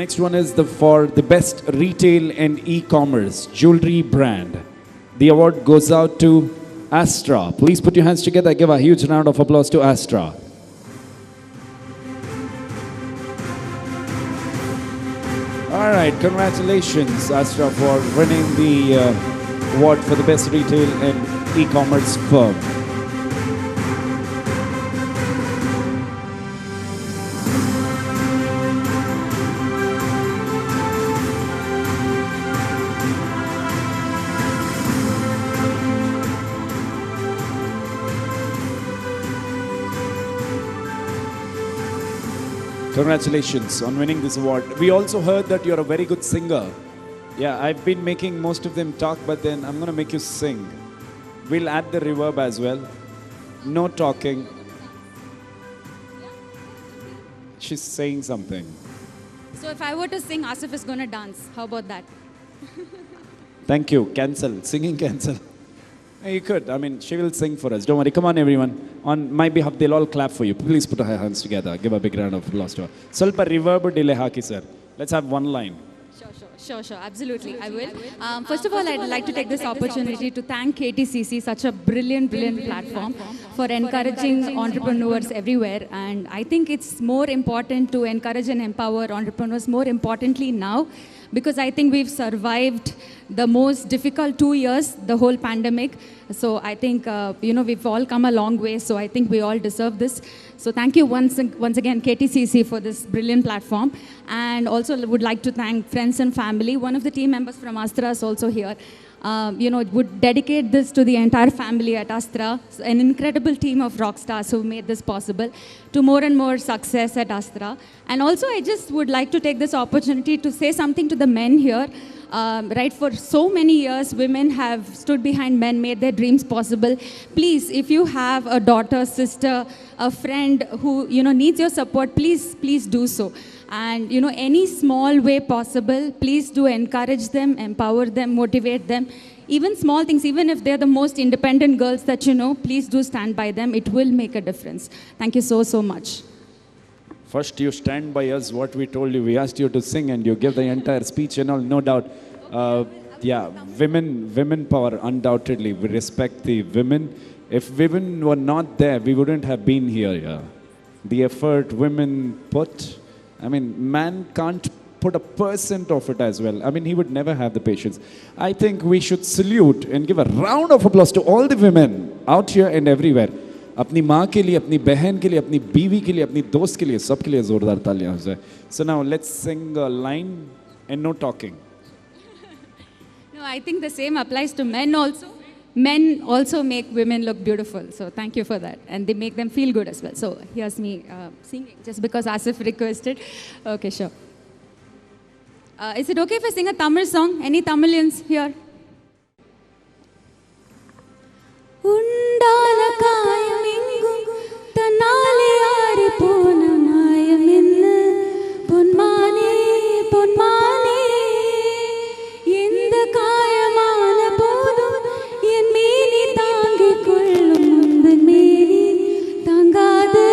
next one is for the best retail and e-commerce jewelry brand. The award goes out to Astra. Please put your hands together. Give a huge round of applause to Astra. All right, congratulations, Astra, for winning the award for the best retail and e-commerce firm. Congratulations on winning this award. We also heard that you're a very good singer. Yeah, I've been making most of them talk, but then I'm going to make you sing. We'll add the reverb as well. No talking. She's saying something. So if I were to sing, Asif is going to dance. How about that? Thank you. Cancel. Singing cancel. You could. I mean, she will sing for us. Don't worry. Come on, everyone. On my behalf, they'll all clap for you. Please put your hands together. Give a big round of applause to her. Salpa reverb delay haki, sir. Let's have one line. Sure. Absolutely. I will. First of all, I'd like to take this opportunity to thank KTCC, such a brilliant platform for encouraging entrepreneurs everywhere. And I think it's more important to encourage and empower entrepreneurs more importantly now, because I think we've survived the most difficult 2 years, the whole pandemic. So I think, we've all come a long way. So I think we all deserve this. So thank you once again, KTCC, for this brilliant platform. And also would like to thank friends and family. One of the team members from Astra is also here. Would dedicate this to the entire family at Astra, an incredible team of rock stars who made this possible, to more and more success at Astra. And also, I just would like to take this opportunity to say something to the men here. For so many years, women have stood behind men, made their dreams possible. Please, if you have a daughter, sister, a friend who needs your support, please do so. And any small way possible, please do encourage them, empower them, motivate them. Even small things, even if they're the most independent girls that please do stand by them. It will make a difference. Thank you so much. First, you stand by us, what we told you. We asked you to sing and you give the entire speech and all, no doubt. Women power, undoubtedly. We respect the women. If women were not there, we wouldn't have been here. Yeah. The effort women put, man can't put a % of it as well. He would never have the patience. I think we should salute and give a round of applause to all the women out here and everywhere. अपनी माँ के लिए, अपनी बहन के लिए, अपनी बीवी के लिए, अपनी दोस्त के लिए, सबके लिए जोरदार तालियां हो जाए. So now let's sing a line and no talking. No, I think the same applies to men also. Men also make women look beautiful. So thank you for that. And they make them feel good as well. So here's me singing just because Asif requested. Okay, sure. Is it okay if I sing a Tamil song? Any Tamilians here? உண்டான காயமெங்கும் தன்னாலே ஆறி போன மாயம் என்ன பொன்மானே பொன்மானே எந்த காயமான போதும் என் மேனி தாங்கிக் கொள்ளும் உந்தன் மேனி தாங்காது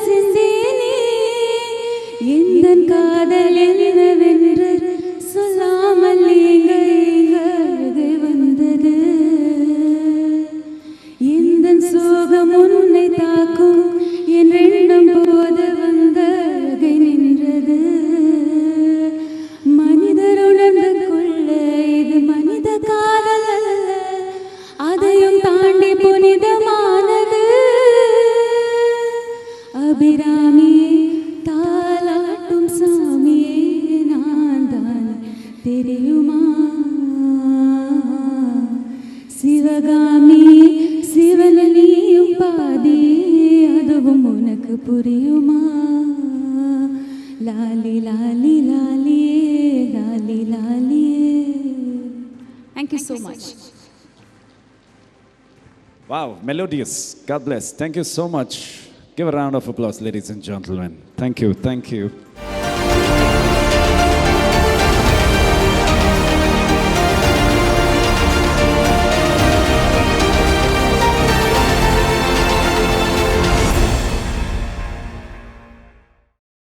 சிந்தேனே எந்தன் காதல் என்னவென்று சொல்லாமல் எங்கே வந்தது சோகம் உன்னை தாக்கும் என் எண்ணம் போது வந்தகை நின்றது மனிதர் உணர்ந்து கொள்ள இது மனித காதல் அல்ல அதையும் தாண்டி புனிதமானது அபிராமியே தாலாட்டும் சாமியே நான் தான் தெரியுமா சிவகாமி சிவனியும் பாதி அதுவும் உனக்கு புரியுமா லாலி லாலி லாலியே லாலி லாலியே. Thank you so much. Wow, melodious. God bless. Thank you so much. Give a round of applause, ladies and gentlemen. Thank you.